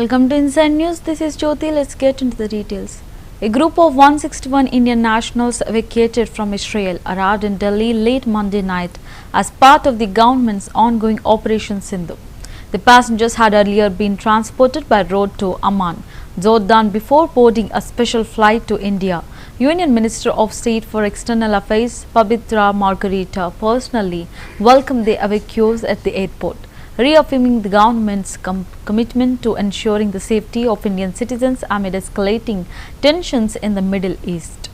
Welcome to Inside News. This is Jyoti. Let's get into the details. A group of 161 Indian nationals vacated from Israel arrived in Delhi late Monday night as part of the government's ongoing Operation Sindhu. The passengers had earlier been transported by road to Amman, Jordan before boarding a special flight to India. Union Minister of State for External Affairs Pabitra Margarita personally welcomed the evacuees at the airport, reaffirming the government's commitment to ensuring the safety of Indian citizens amid escalating tensions in the Middle East.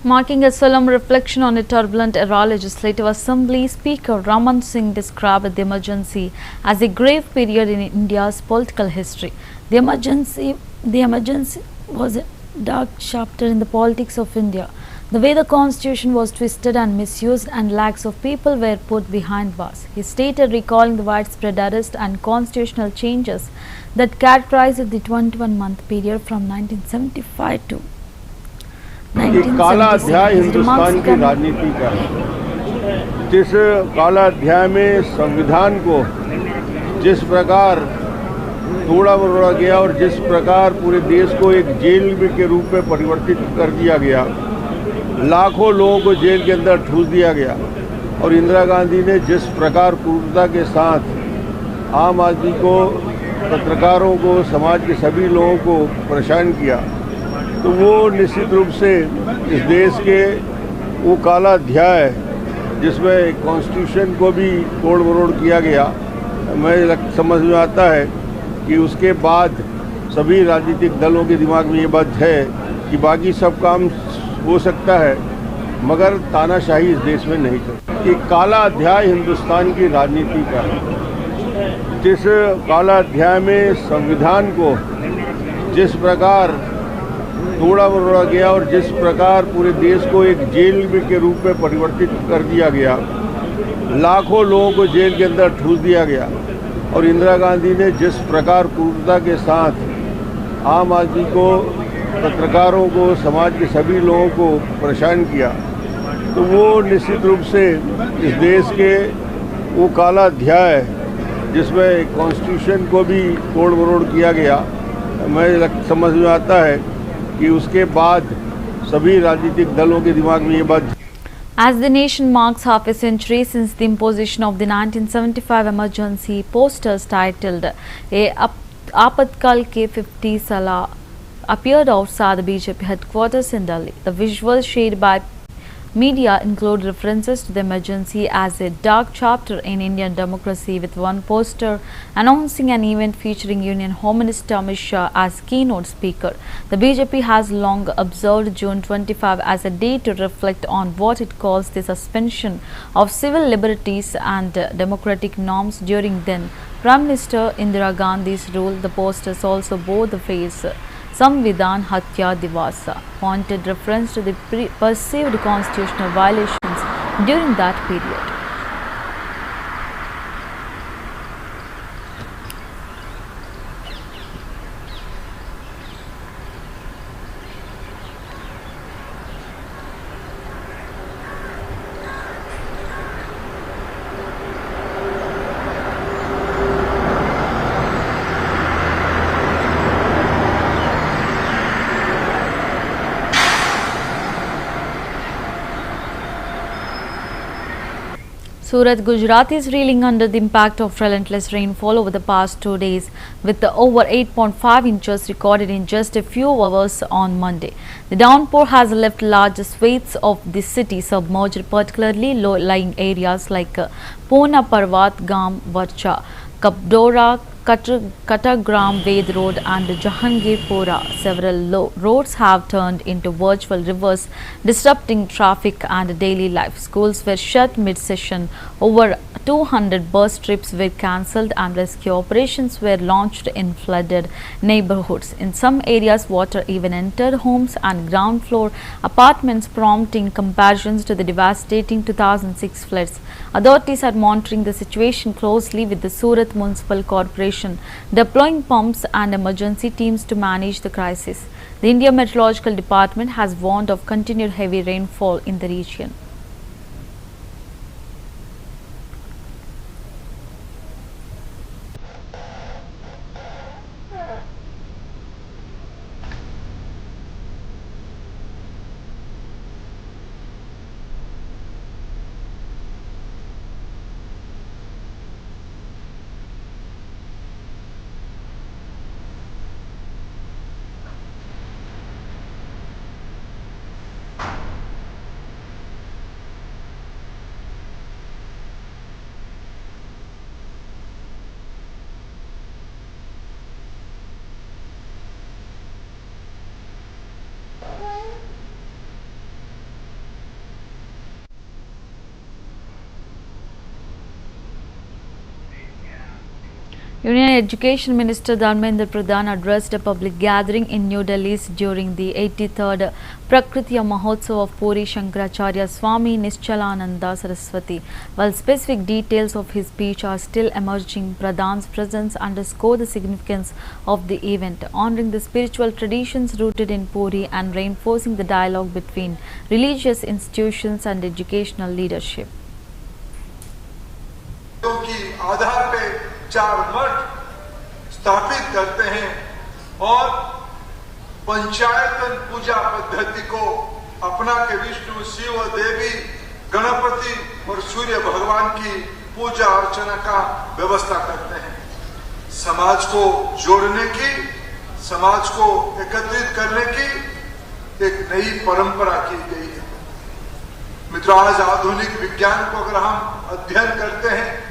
Marking a solemn reflection on a turbulent era, Legislative Assembly Speaker Raman Singh described the emergency as a grave period in India's political history. The emergency was a dark chapter in the politics of India. The way the constitution was twisted and misused and lakhs of people were put behind bars. He stated, recalling the widespread arrest and constitutional changes that characterized the 21-month period from 1975 to एक काला अध्याय हिंदुस्तान की राजनीति का है, जिस काला अध्याय में संविधान को जिस प्रकार तोड़ा मरोड़ा गया और जिस प्रकार पूरे देश को एक जेल के रूप में परिवर्तित कर दिया गया, लाखों लोगों को जेल के अंदर ठूस दिया गया और इंदिरा गांधी ने जिस प्रकार क्रूरता के साथ आम आदमी को, पत्रकारों को, समाज के सभी लोगों को परेशान किया, तो वो निश्चित रूप से इस देश के वो काला अध्याय जिसमें कॉन्स्टिट्यूशन को भी तोड़ मरोड़ किया गया, मैं समझ में आता है कि उसके बाद सभी राजनीतिक दलों के दिमाग में ये बात है कि बाकी सब काम हो सकता है मगर तानाशाही इस देश में नहीं कर। एक काला अध्याय हिंदुस्तान की राजनीति का है, जिस काला अध्याय में संविधान को जिस प्रकार तोड़ा मरोड़ा गया और जिस प्रकार पूरे देश को एक जेल के रूप में परिवर्तित कर दिया गया, लाखों लोगों को जेल के अंदर ठूस दिया गया और इंदिरा गांधी ने जिस प्रकार क्रूरता के साथ आम आदमी को, पत्रकारों को, समाज के सभी लोगों को परेशान किया, तो वो निश्चित रूप से इस देश के वो काला अध्याय जिसमें कॉन्स्टिट्यूशन को भी तोड़ मरोड़ किया गया, मैं समझ में आता है कि उसके बाद सभी राजनीतिक दलों के दिमाग में ये बात। As the nation marks half a century since the imposition of the 1975 emergency, posters titled "A Apatkal Ke 50 Salah" appeared outside the BJP headquarters in Delhi. The visuals shared by media include references to the emergency as a dark chapter in Indian democracy, with one poster announcing an event featuring Union Home Minister Amit Shah as keynote speaker. The BJP has long observed June 25 as a day to reflect on what it calls the suspension of civil liberties and democratic norms during then Prime Minister Indira Gandhi's rule. The posters also bore the phrase Samvidhan Hatya Divasa, pointed reference to the perceived constitutional violations during that period. Surat, Gujarat is reeling under the impact of relentless rainfall over the past 2 days, with over 8.5 inches recorded in just a few hours on Monday. The downpour has left large swathes of the city submerged, particularly low-lying areas like Pona Parvat, Gam, Varcha, Kapdora, Katagram, Ved Road and Jahangirpura. Several roads have turned into virtual rivers, disrupting traffic and daily life. Schools were shut mid-session. Over 200 bus trips were cancelled and rescue operations were launched in flooded neighborhoods. In some areas, water even entered homes and ground floor apartments, prompting comparisons to the devastating 2006 floods. Authorities are monitoring the situation closely, with the Surat Municipal Corporation deploying pumps and emergency teams to manage the crisis. The India Meteorological Department has warned of continued heavy rainfall in the region. Union Education Minister Dharmendra Pradhan addressed a public gathering in New Delhi during the 83rd Prakritya Mahotsav of Puri Shankaracharya Swami Nischalananda Saraswati. While specific details of his speech are still emerging, Pradhan's presence underscored the significance of the event, honoring the spiritual traditions rooted in Puri and reinforcing the dialogue between religious institutions and educational leadership. आधार पे 4 मठ स्थापित करते हैं और पंचायतन पूजा पद्धति को अपना के विष्णु, शिव, देवी, गणपति और सूर्य भगवान की पूजा अर्चना का व्यवस्था करते हैं। समाज को जोड़ने की, समाज को एकत्रित करने की एक नई परंपरा की गई है। मित्रों, आज आधुनिक विज्ञान को अगर हम अध्ययन करते हैं,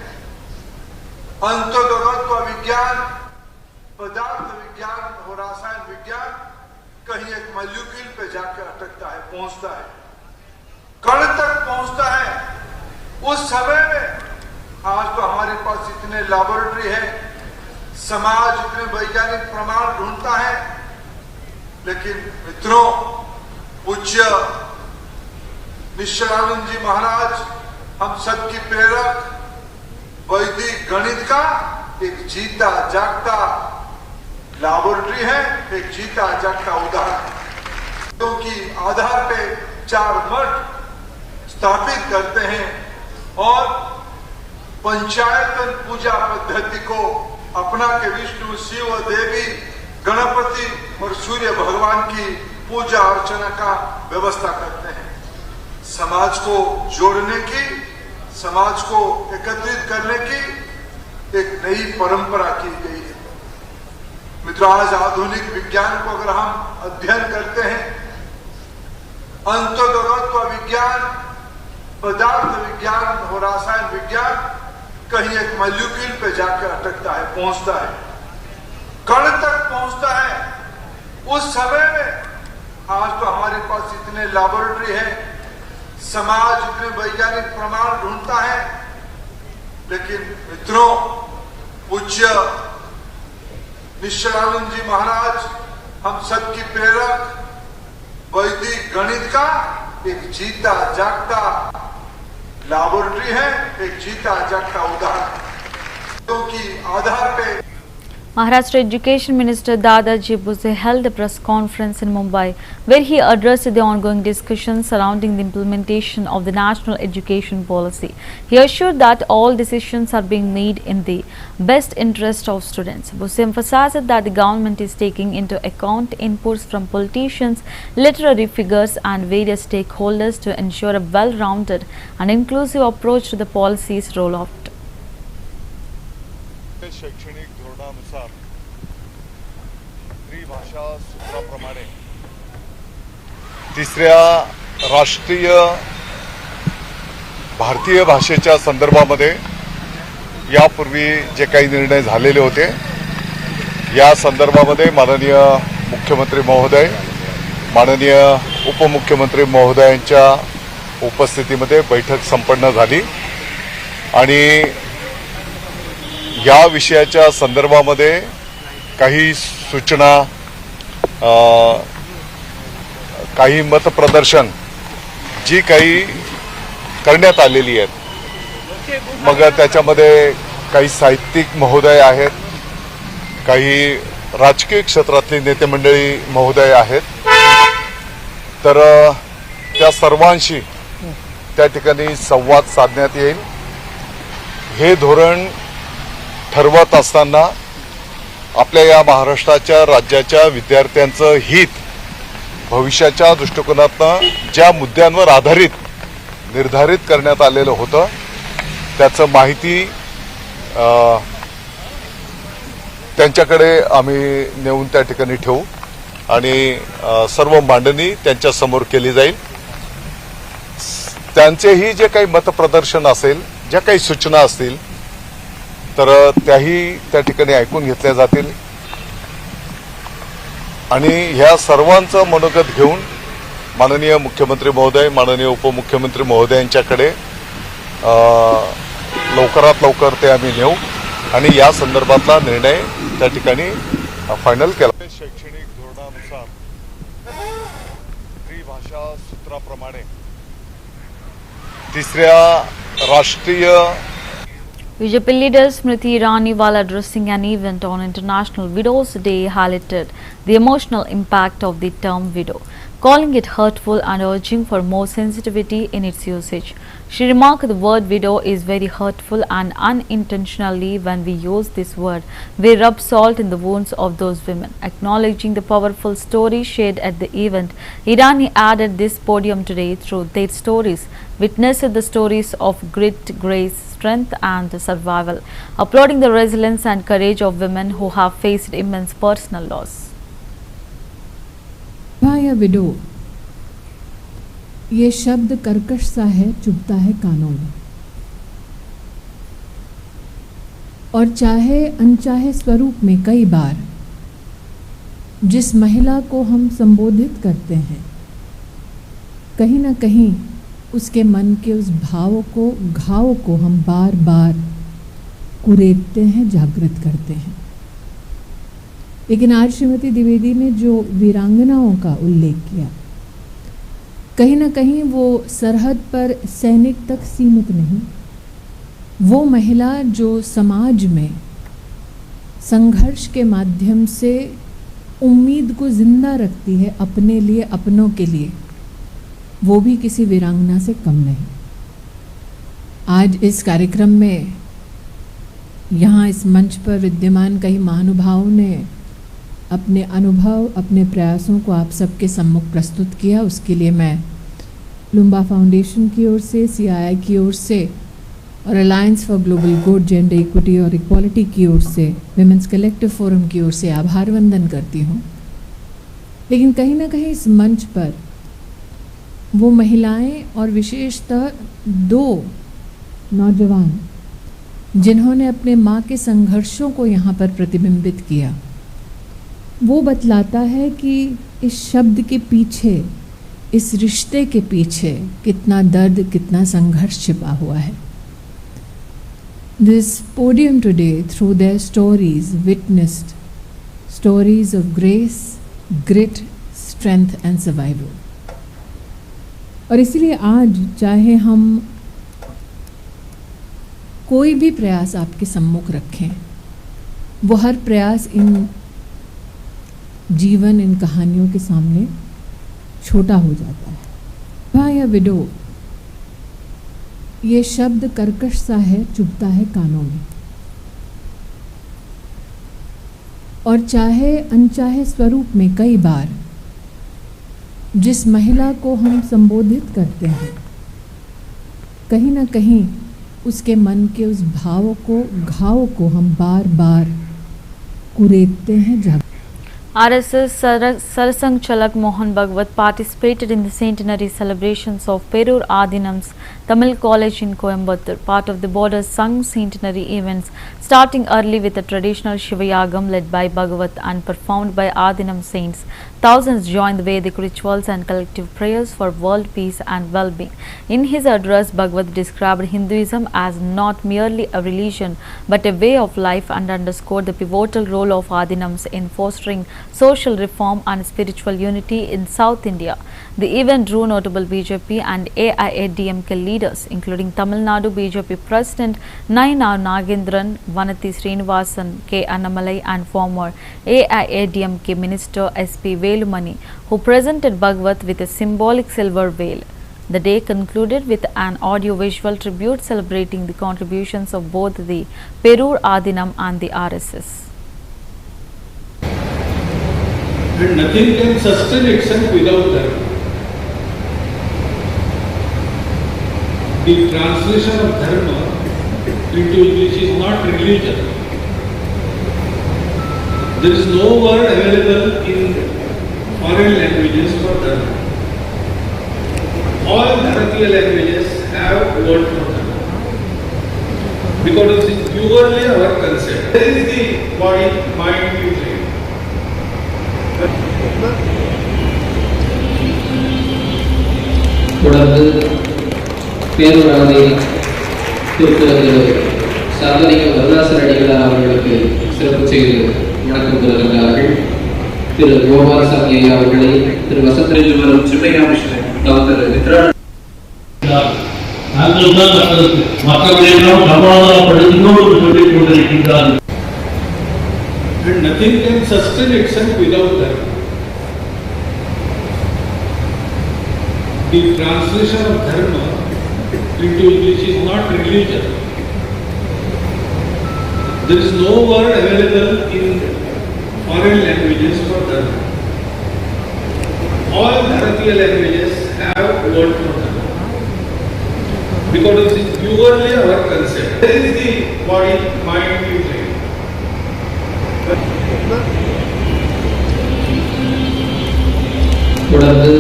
अंतर्गत विज्ञान, पदार्थ विज्ञान और रसायन विज्ञान कहीं एक मॉलिक्यूल पे जाकर अटकता है, पहुंचता है, कण तक पहुंचता है। उस समय में आज तो हमारे पास इतने लैबोरेटरी है, समाज इतने वैज्ञानिक प्रमाण ढूंढता है, लेकिन मित्रों, पूज्य निश्चलानंद जी महाराज हम सबकी प्रेरक वैदिक गणित का एक जीता जागता लैबोरेटरी है, एक जीता जागता उदाहरण, क्योंकि आधार पे 4 मठ स्थापित करते हैं और पंचायतन पूजा पद्धति को अपना के विष्णु, शिव, देवी, गणपति और सूर्य भगवान की पूजा अर्चना का व्यवस्था करते हैं। समाज को जोड़ने की, समाज को एकत्रित करने की एक नई परंपरा की गई है। मित्रों, आज आधुनिक विज्ञान को अगर हम अध्ययन करते हैं, अंतर्गत विज्ञान, पदार्थ विज्ञान और रसायन विज्ञान कहीं एक मॉलिक्यूल पे जाकर अटकता है, पहुंचता है, कण तक पहुंचता है। उस समय में आज तो हमारे पास इतने लैबोरेटरी है, समाज इतने वैज्ञानिक प्रमाण ढूंढता है, लेकिन मित्रों, पूज्य निश्चलानंद जी महाराज हम सबकी प्रेरक वैदिक गणित का एक जीता जागता लैबोरेटरी है, एक जीता जागता उदाहरण, क्योंकि आधार पे Maharashtra Education Minister Dadaji Bhuse held a press conference in Mumbai where he addressed the ongoing discussions surrounding the implementation of the national education policy. He assured that all decisions are being made in the best interest of students. Bhuse emphasized that the government is taking into account inputs from politicians, literary figures and various stakeholders to ensure a well-rounded and inclusive approach to the policy's rollout. शैक्षणिक धोरणानुसार त्रिभाषा सूत्राप्रमाणे तिसऱ्या राष्ट्रीय भारतीय भाषेच्या संदर्भामध्ये यापूर्वी जे काही निर्णय झालेले होते या संदर्भामध्ये माननीय मुख्यमंत्री महोदय माननीय उपमुख्यमंत्री महोदयांच्या उपस्थितीमध्ये बैठक संपन्न झाली आणि या विषयाच्या संदर्भामध्ये काही सूचना काही मतप्रदर्शन जी काही करण्यात आलेली आहेत मग त्याच्यामध्ये काही साहित्यिक महोदय आहेत काही राजकीय क्षेत्रातली नेते मंडळी महोदय आहेत तर त्या सर्वांशी त्या ठिकाणी संवाद साधण्यात येईल हे धोरण ठरवत असताना आपल्या या महाराष्ट्राच्या राज्याच्या विद्यार्थ्यांचं हित भविष्याच्या दृष्टिकोनातून ज्या मुद्द्यांवर आधारित निर्धारित करण्यात आलेलं होतं त्याचं माहिती त्यांच्याकडे आम्ही नेऊन त्या ठिकाणी ठेवू आणि सर्व मांडणी त्यांच्या समोर केली जाईल त्यांचेही जे काही मतप्रदर्शन असेल ज्या काही सूचना असतील तर त्याही त्या ठिकाणी ऐकून घेतल्या जातील आणि ह्या सर्वांचं मनोगत घेऊन माननीय मुख्यमंत्री महोदय माननीय उपमुख्यमंत्री महोदयांच्याकडे लवकरात लवकर ते आम्ही नेऊ आणि या संदर्भातला निर्णय त्या ठिकाणी फायनल केला शैक्षणिक धोरणानुसार त्रिभाषा सूत्राप्रमाणे तिसऱ्या राष्ट्रीय BJP leader Smriti Irani, while addressing an event on International Widows Day, highlighted the emotional impact of the term widow, calling it hurtful and urging for more sensitivity in its usage. She remarked the word widow is very hurtful and unintentionally when we use this word, we rub salt in the wounds of those women. Acknowledging the powerful story shared at the event, Irani added this podium today through their stories, witnessed the stories of grit, grace, strength and survival, applauding the resilience and courage of women who have faced immense personal loss. या window ये शब्द कर्कश सा है, चुभता है कानों में और चाहे अनचाहे स्वरूप में कई बार जिस महिला को हम संबोधित करते हैं कहीं ना कहीं उसके मन के उस घाव को हम बार बार कुरेदते हैं, जागृत करते हैं। लेकिन आज श्रीमती द्विवेदी ने जो वीरांगनाओं का उल्लेख किया कहीं ना कहीं वो सरहद पर सैनिक तक सीमित नहीं, वो महिला जो समाज में संघर्ष के माध्यम से उम्मीद को जिंदा रखती है अपने लिए, अपनों के लिए, वो भी किसी वीरांगना से कम नहीं। आज इस कार्यक्रम में यहाँ इस मंच पर विद्यमान कई महानुभावों ने अपने अनुभव, अपने प्रयासों को आप सबके सम्मुख प्रस्तुत किया। उसके लिए मैं लुम्बा फाउंडेशन की ओर से, CII की ओर से और alliance for global good, gender equity और इक्वालिटी की ओर से, विमेंस कलेक्टिव फोरम की ओर से आभार वंदन करती हूँ। लेकिन कहीं ना कहीं इस मंच पर वो महिलाएं और विशेषतः 2 नौजवान जिन्होंने अपने माँ के संघर्षों को यहाँ पर प्रतिबिंबित किया, वो बतलाता है कि इस शब्द के पीछे, इस रिश्ते के पीछे कितना दर्द, कितना संघर्ष छिपा हुआ है। This podium today, through their stories, witnessed stories of grace, grit, strength and survival. और इसलिए आज चाहे हम कोई भी प्रयास आपके सम्मुख रखें, वो हर प्रयास इन जीवन, इन कहानियों के सामने छोटा हो जाता है। विधवा या विडो, ये शब्द कर्कश सा है, चुभता है कानों में, और चाहे अनचाहे स्वरूप में कई बार जिस महिला को हम संबोधित करते हैं, कहीं ना कहीं उसके मन के उस घाव को हम बार बार कुरेदते हैं। RSS Sarasang Chalak Mohan Bhagwat participated in the centenary celebrations of Perur Adinam's Tamil College in Coimbatore, part of the border's Sung centenary events, starting early with a traditional Shivayagam led by Bhagwat and performed by Adinam saints. Thousands joined the Vedic rituals and collective prayers for world peace and well-being. In his address, Bhagwat described Hinduism as not merely a religion but a way of life and underscored the pivotal role of Adinams in fostering social reform and spiritual unity in South India. The event drew notable BJP and AIADMK leaders, including Tamil Nadu BJP President Nayanar Nagendran, Vanati Srinivasan, K. Annamalai, and former AIADMK Minister SP Velumani, who presented Bhagwat with a symbolic silver veil. The day concluded with an audio-visual tribute celebrating the contributions of both the Perur Adinam and the RSS. And nothing can sustain itself without that. The translation of dharma into English is not religion. There is no word available in foreign languages for dharma. All Bharatiya languages have word for dharma. Because it is purely our concept. There is the body, mind, brain. தொடர்ந்து பேருராதை திருக்குறள் சாதனைக வரலாசர் அடிகளார் அவர்களுக்கு சிறப்பு செய்து வணக்கம் கூறுகிறார்கள். திரு கோபாலசாமி ஐயா அவர்களை திரு வசந்தரில் வரும் சிவயாமிஷன் doctor Mitra நாங்கள் தான் மக்களையெல்லாம் சமாதானப்படுத்தினோடு சொல்லிக் கொண்டிருக்கின்றார்கள். And nothing can sustain itself without that. The translation of dharma into English is not religion. There is no word available in foreign languages for dharma. All Bharatiya languages have word for dharma. Because it is purely our concept. There is the body, mind, brain. தொடர்ந்து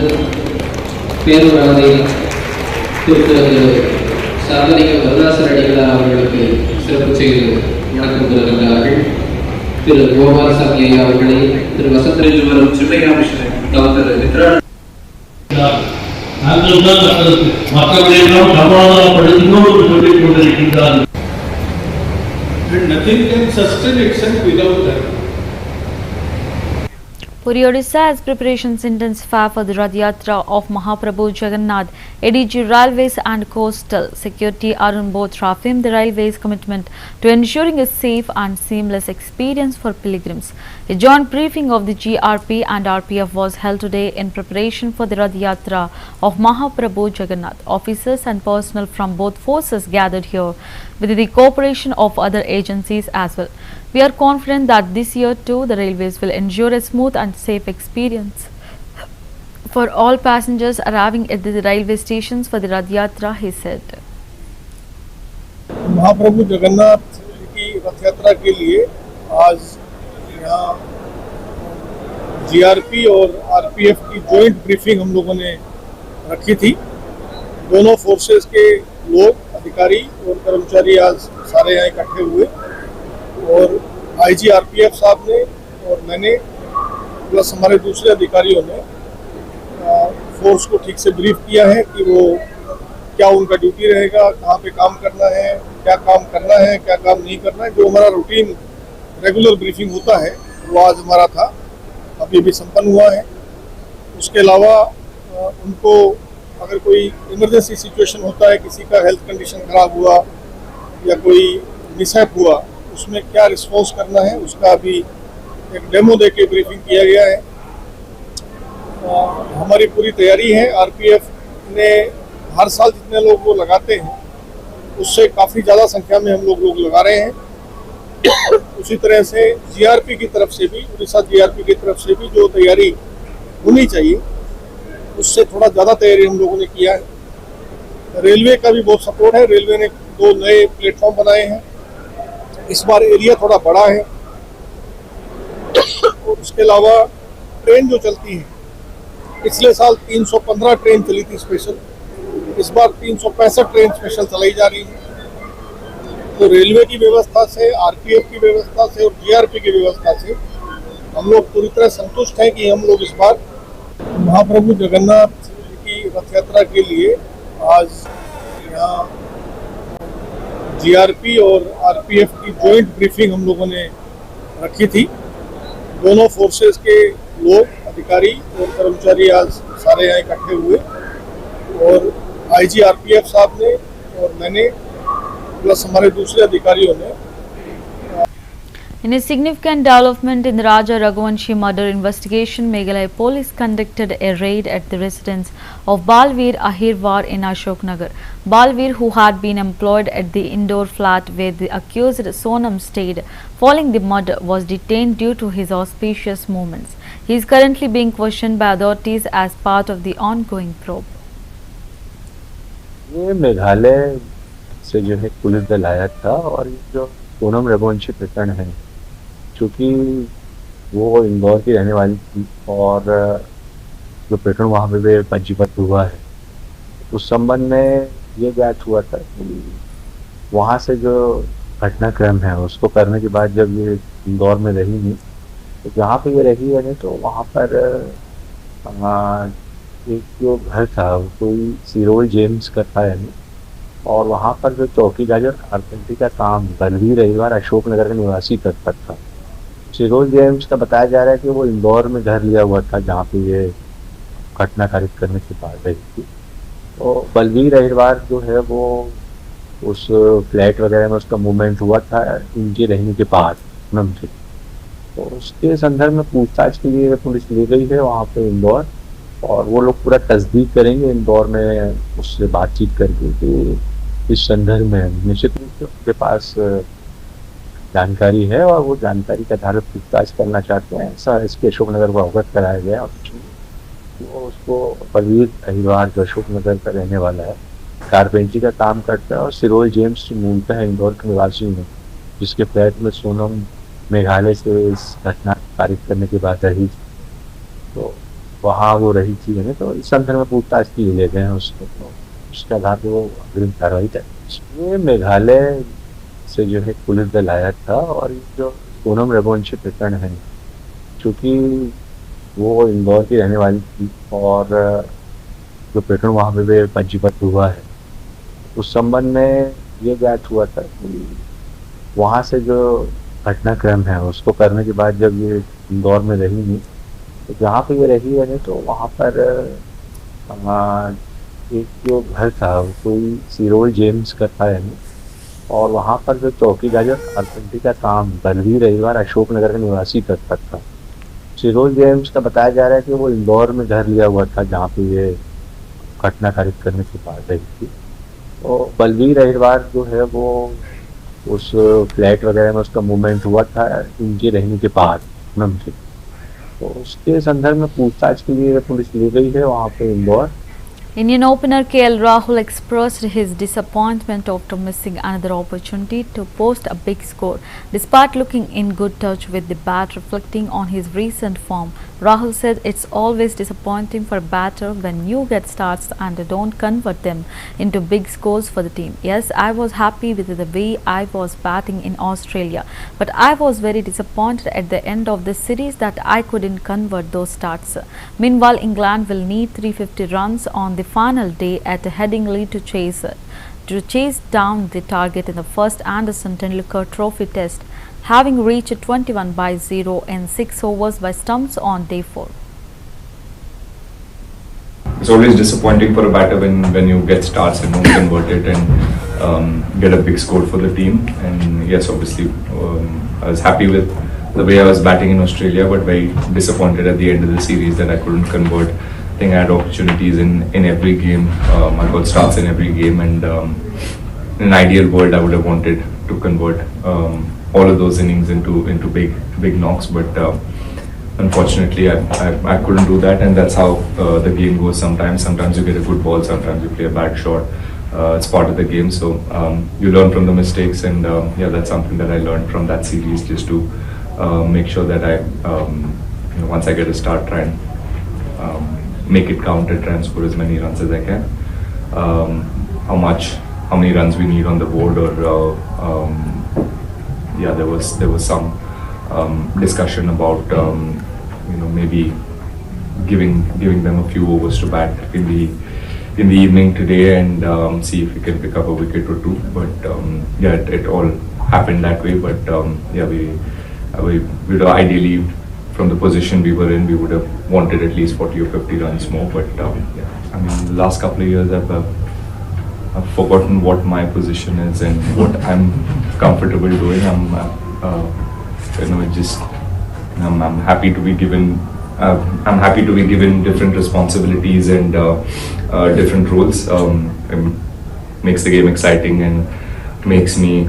பேருராதை திருக்குறள் சாதனைக வரலாசர் அடிகளார் அவர்களுக்கு சிறப்பு செய்து வணக்கம் கூறுகிறார்கள். திரு கோபாலசாமி ஐயா அவர்களை திரு வசந்தரில் வரும் சிவயாமிஷன் doctor Mitra நாங்கள் தான் மக்களையெல்லாம் சமாதானப்படுத்தினோடு சொல்லிக் கொண்டிருக்கின்றார்கள். And nothing can sustain itself without that. Puri Odisha, as preparations intensify for the Rath Yatra of Mahaprabhu Jagannath, ADG Railways and Coastal Security Arun both reaffirmed the Railways' commitment to ensuring a safe and seamless experience for pilgrims. A joint briefing of the GRP and RPF was held today in preparation for the Rath Yatra of Mahaprabhu Jagannath. Officers and personnel from both forces gathered here with the cooperation of other agencies as well. We are confident that this year too the railways will ensure a smooth and safe experience for all passengers arriving at the railway stations for the Rath Yatra, he said. महाप्रभु जगन्नाथ की रथ यात्रा के लिए आज यहाँ GRP और RPF की joint briefing हम लोगों ने रखी थी। दोनों फोर्सेस के लोग, अधिकारी और कर्मचारी आज सारे यहाँ इकट्ठे हुए और आईजी आरपीएफ साहब ने और मैंने प्लस हमारे दूसरे अधिकारियों ने फोर्स को ठीक से ब्रीफ किया है कि वो क्या उनका ड्यूटी रहेगा, कहाँ पे काम करना है, क्या काम करना है, क्या काम नहीं करना है। जो हमारा रूटीन रेगुलर ब्रीफिंग होता है वो आज हमारा था, अभी भी संपन्न हुआ है। उसके अलावा उनको अगर कोई इमरजेंसी सिचुएशन होता है, किसी का हेल्थ कंडीशन खराब हुआ या कोई मिसहैप हुआ, उसमें क्या रिस्पॉन्स करना है उसका अभी एक डेमो दे के ब्रीफिंग किया गया है। हमारी पूरी तैयारी है। आरपीएफ ने हर साल जितने लोग वो लगाते हैं उससे काफ़ी ज़्यादा संख्या में हम लोग लगा रहे हैं। उसी तरह से जीआरपी की तरफ से भी, उड़ीसा जीआरपी की तरफ से भी जो तैयारी होनी चाहिए उससे थोड़ा ज़्यादा तैयारी हम लोगों ने किया है। रेलवे का भी बहुत सपोर्ट है। रेलवे ने 2 नए प्लेटफॉर्म बनाए हैं। इस बार एरिया थोड़ा बड़ा है। और उसके अलावा ट्रेन जो चलती है, पिछले साल 315 ट्रेन चली थी स्पेशल, इस बार 365 ट्रेन स्पेशल चलाई जा रही है। तो रेलवे की व्यवस्था से, आरपीएफ की व्यवस्था से और जीआरपी की व्यवस्था से हम लोग पूरी तरह संतुष्ट हैं कि हम लोग इस बार महाप्रभु जगन्नाथ जी की रथ यात्रा के लिए आज यहाँ जीआरपी और आरपीएफ की जॉइंट ब्रीफिंग हम लोगों ने रखी थी। दोनों फोर्सेस के लोग, अधिकारी और कर्मचारी आज सारे यहाँ इकट्ठे हुए और आईजी आरपीएफ साहब ने और मैंने प्लस हमारे दूसरे अधिकारियों ने। In a significant development in the Raja Raghuvanshi murder investigation, Meghalaya police conducted a raid at the residence of Balveer Ahirwar in Ashoknagar. Balveer, who had been employed at the indoor flat where the accused Sonam stayed following the murder, was detained due to his auspicious movements. He is currently being questioned by authorities as part of the ongoing probe. ये मेघालय से जो है police दल आया था और ये जो सोनम रघुवंशी प्रकरण है, चूँकि वो इंदौर की रहने वाली थी और जो प्रकरण वहाँ पे पंजीबद्ध हुआ है, उस संबंध में ये ज्ञात हुआ था कि वहाँ से जो घटनाक्रम है उसको करने के बाद जब ये इंदौर में रही नहीं, तो जहाँ पे ये रही है तो वहाँ पर एक जो घर था वो कोई सिरोल जेम्स का था यानी, और वहाँ पर जो चौकीदार कारपेंटरी का काम बलवीर रविवार अशोकनगर का निवासी करता था। सिरोल जेम्स का बताया जा रहा है कि वो इंदौर में घर लिया हुआ था जहाँ पे ये घटना कारित करने के बाद रही थी। तो बलवीर रविवार जो है वो उस फ्लैट वगैरह में उसका मूवमेंट हुआ था इनके रहने के बाद से। तो उसके संदर्भ में पूछताछ के लिए पुलिस ले गई है वहाँ पे इंदौर, और वो लोग पूरा तस्दीक करेंगे इंदौर में उससे बातचीत करके कि इस संदर्भ में निश्चित रूप से उनके पास जानकारी है और वो जानकारी के आधार पर पूछताछ करना चाहते हैं। ऐसा इसके अशोकनगर को अवगत कराया गया और वो उसको बलवीर अहिरवार जो अशोकनगर का रहने वाला है, कारपेंटरी का काम करता है और सिरोल जेम्स मूलतः है इंदौर के निवासी में, जिसके फ्लैट में सोनम मेघालय से इस घटना पारित करने के बाद रही, तो वहाँ वो रही थी। तो इस संदर्भ में पूछताछ के लिए ले गए हैं उसको, तो उसके आधार पर वो अग्रिम कार्रवाई करें। ये मेघालय से जो है पुलिस दल आया था और ये जो सोनम रघुवंशी प्रकरण है, चूँकि वो इंदौर की रहने वाली थी और जो प्रकरण वहाँ पे पंजीबद्ध हुआ है, उस संबंध में ये ज्ञात हुआ था कि वहाँ से जो घटनाक्रम है उसको करने के बाद जब ये इंदौर में रही नहीं, तो जहाँ पे ये रही है तो वहाँ पर एक जो घर था वो कोई सिरोल जेम्स का था यानी, और वहाँ पर जो चौकीदार कारपेंटरी का काम बलवीर रविवार अशोकनगर का निवासी करता था। सिरोल जेम्स का बताया जा रहा है कि वो इंदौर में घर लिया हुआ था जहाँ पे ये घटना कारित करने के बाद रही थी। तो बलवीर रविवार जो है वो उस फ्लैट वगैरह में उसका मूवमेंट हुआ था इनके रहने के बाद से। तो उसके संदर्भ में पूछताछ के लिए पुलिस ले गई है वहाँ पे Indore. Indian opener KL Rahul expressed his disappointment after missing another opportunity to post a big score. Despite looking in good touch with the bat, reflecting on his recent form, Rahul said it's always disappointing for a batter when you get starts and don't convert them into big scores for the team. Yes, I was happy with the way I was batting in Australia, but I was very disappointed at the end of the series that I couldn't convert those starts. Meanwhile, England will need 350 runs on the final day at Headingley to chase down the target in the first Anderson Tendulkar Trophy Test, having reached 21/0 in 6 overs by stumps on day 4. It's always disappointing for a batter when you get starts and don't convert it, and get a big score for the team. And yes, obviously, I was happy with the way I was batting in Australia, but very disappointed at the end of the series that I couldn't convert. I think I had opportunities in every game. I got starts in every game, and in an ideal world, I would have wanted to convert all of those innings into big knocks, but unfortunately, I couldn't do that, and that's how the game goes sometimes. Sometimes you get a good ball, sometimes you play a bad shot. It's part of the game, so you learn from the mistakes, and yeah, that's something that I learned from that series, just to make sure that I, once I get a start, try and make it count and try and score as many runs as I can. How many runs we need on the board, or yeah, there was some discussion about maybe giving them a few overs to bat in the evening today, and see if we can pick up a wicket or two. But yeah, it all happened that way. But yeah, we would ideally, from the position we were in, we would have wanted at least 40 or 50 runs more. But yeah, I mean, the last couple of years I've forgotten what my position is and what I'm comfortable doing. I'm happy to be given. I'm happy to be given different responsibilities and different roles. It makes the game exciting and makes me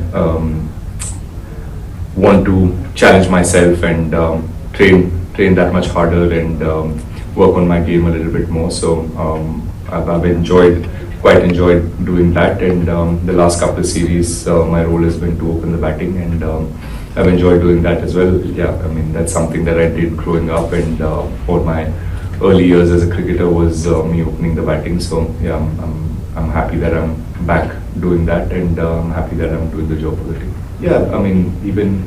want to challenge myself and train that much harder and work on my game a little bit more. So I've quite enjoyed doing that, and the last couple of series my role has been to open the batting, and I've enjoyed doing that as well. Yeah, I mean, that's something that I did growing up, and for my early years as a cricketer was me opening the batting. So yeah, I'm happy that I'm back doing that, and I'm happy that I'm doing the job for the team. Yeah, I mean, even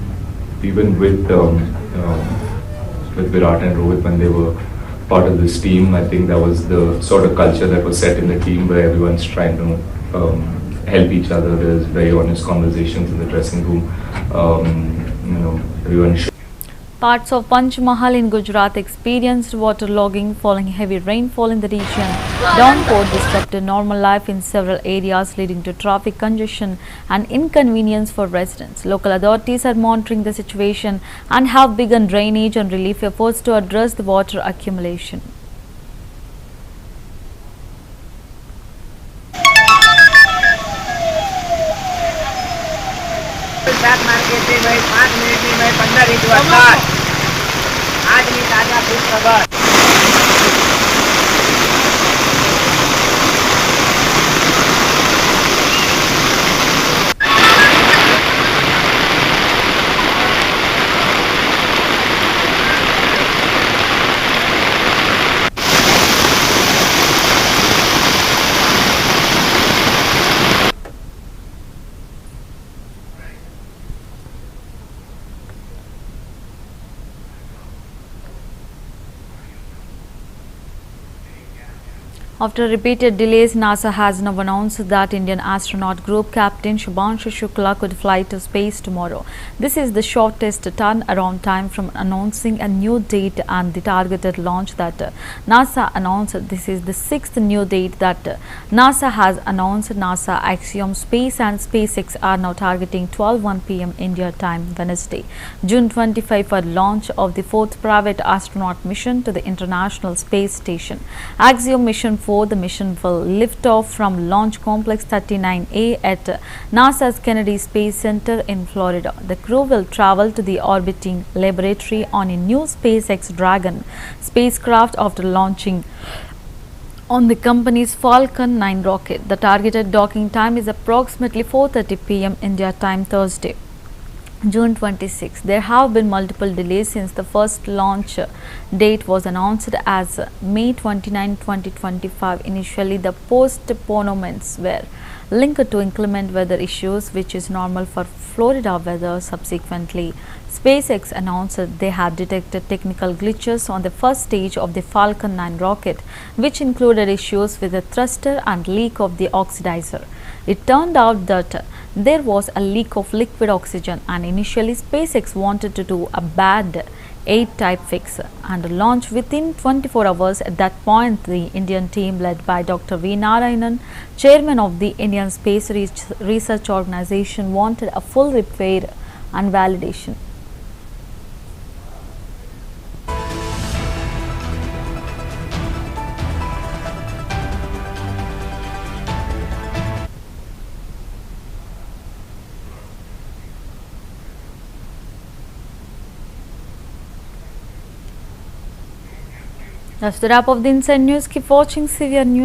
with Virat and Rohit, when they were part of this team, I think that was the sort of culture that was set in the team, where everyone's trying to help each other. There's very honest conversations in the dressing room. Everyone Parts of Panchmahal in Gujarat experienced waterlogging following heavy rainfall in the region. Downpour disrupted normal life in several areas, leading to traffic congestion and inconvenience for residents. Local authorities are monitoring the situation and have begun drainage and relief efforts to address the water accumulation. Market में भाई 5 minute में भाई 15 inch बरसात आज भी ताजा खुश खबर। After repeated delays, NASA has now announced that Indian astronaut group captain Shubhanshu Shukla could fly to space tomorrow. This is the shortest turnaround time from announcing a new date and the targeted launch that NASA announced. This is the 6th new date that NASA has announced. NASA, Axiom Space and SpaceX are now targeting 12:01 p.m. India time Wednesday, June 25 for launch of the 4th private astronaut mission to the International Space Station. Axiom Mission 4, the mission will lift off from Launch Complex 39A at NASA's Kennedy Space Center in Florida. The crew will travel to the orbiting laboratory on a new SpaceX Dragon spacecraft after launching on the company's Falcon 9 rocket. The targeted docking time is approximately 4:30 p.m. India time Thursday, June 26. There have been multiple delays since the first launch date was announced as May 29, 2025. Initially, the postponements were linked to inclement weather issues, which is normal for Florida weather. Subsequently, SpaceX announced they had detected technical glitches on the first stage of the Falcon 9 rocket, which included issues with the thruster and leak of the oxidizer. It turned out that there was a leak of liquid oxygen, and initially SpaceX wanted to do a bad 8 type fix and launch within 24 hours. At that point, the Indian team led by Dr. V. Narayanan, chairman of the Indian Space Research Organization, wanted a full repair and validation. That's the wrap of the Inside News. Keep watching CVR News.